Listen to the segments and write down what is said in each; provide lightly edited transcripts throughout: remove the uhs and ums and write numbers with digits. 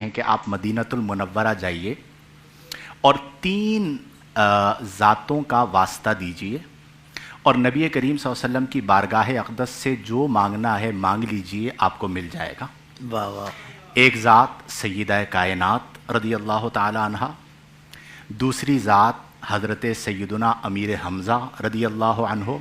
ہیں کہ آپ مدینۃ المنورہ جائیے اور تین ذاتوں کا واسطہ دیجئے اور نبی کریم صلی اللہ علیہ وسلم کی بارگاہ اقدس سے جو مانگنا ہے مانگ لیجئے، آپ کو مل جائے گا۔ واہ واہ۔ ایک ذات سیدہ کائنات رضی اللہ تعالی عنہ، دوسری ذات حضرت سیدنا امیر حمزہ رضی اللہ عنہ،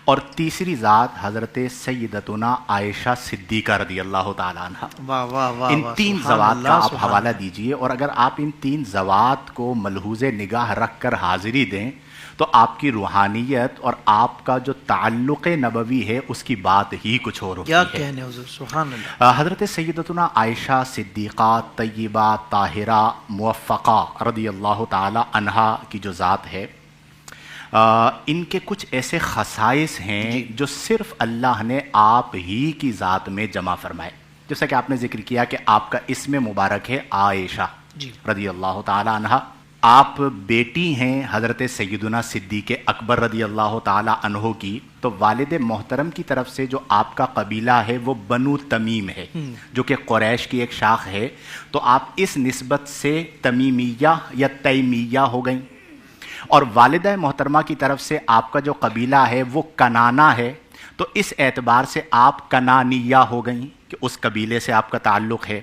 اور تیسری ذات حضرت سیدتنا عائشہ صدیقہ رضی اللہ تعالی عنہ۔ واہ واہ واہ۔ ان تین ذوات کا آپ حوالہ دیجئے، اور اگر آپ ان تین ذوات کو ملحوظ نگاہ رکھ کر حاضری دیں تو آپ کی روحانیت اور آپ کا جو تعلق نبوی ہے اس کی بات ہی کچھ اور ہوتی ہے۔ کیا کہنے حضور، سبحان اللہ۔ حضرت سیدتنا عائشہ صدیقہ طیبہ طاہرہ موفقہ رضی اللہ تعالی عنہا کی جو ذات ہے، ان کے کچھ ایسے خصائص ہیں جو صرف اللہ نے آپ ہی کی ذات میں جمع فرمائے۔ جیسا کہ آپ نے ذکر کیا کہ آپ کا اسم مبارک ہے عائشہ رضی اللہ تعالی عنہا، آپ بیٹی ہیں حضرت سیدنا صدیق اکبر رضی اللہ تعالی عنہ کی، تو والد محترم کی طرف سے جو آپ کا قبیلہ ہے وہ بنو تمیم ہے، جو کہ قریش کی ایک شاخ ہے، تو آپ اس نسبت سے تمیمیہ یا تیمیہ ہو گئیں۔ اور والدہ محترمہ کی طرف سے آپ کا جو قبیلہ ہے وہ کنانہ ہے، تو اس اعتبار سے آپ کنانیہ ہو گئیں کہ اس قبیلے سے آپ کا تعلق ہے۔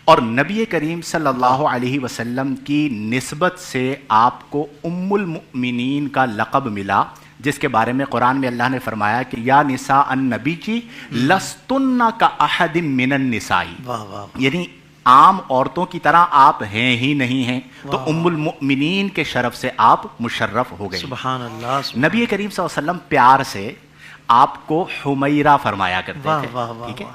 اور نبی کریم صلی اللہ علیہ وسلم کی نسبت سے آپ کو ام المؤمنین کا لقب ملا، جس کے بارے میں قرآن میں اللہ نے فرمایا کہ یا نساء النبی جی لستن کاحد من النساء، یعنی عام عورتوں کی طرح آپ ہیں ہی نہیں ہیں، تو ام المؤمنین کے شرف سے آپ مشرف ہو گئے۔ سبحان اللہ۔ نبی کریم صلی اللہ علیہ وسلم پیار سے آپ کو حمیرہ فرمایا کرتے تھے، ٹھیک ہے؟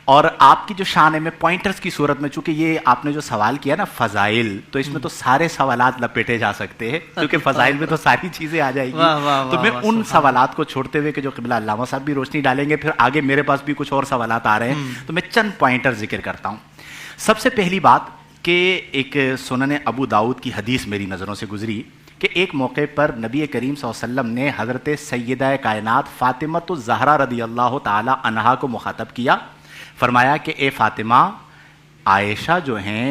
اور آپ کی جو شان ہے، میں پوائنٹرز کی صورت میں، چونکہ یہ آپ نے جو سوال کیا نا فضائل، تو اس میں تو سارے سوالات لپیٹے جا سکتے ہیں، کیونکہ فضائل میں تو ساری چیزیں آ جائیں گی، تو میں ان سوالات کو چھوڑتے ہوئے کہ جو قبلہ علامہ صاحب بھی روشنی ڈالیں گے، پھر آگے میرے پاس بھی کچھ اور سوالات آ رہے ہیں، تو میں چند پوائنٹر ذکر کرتا ہوں۔ سب سے پہلی بات کہ ایک سنن ابو داؤد کی حدیث میری نظروں سے گزری کہ ایک موقع پر نبی کریم صلی اللہ علیہ وسلم نے حضرت سیدہ کائنات فاطمۃ الزہرا رضی اللہ تعالی عنہا کو مخاطب کیا، فرمایا کہ اے فاطمہ، عائشہ جو ہیں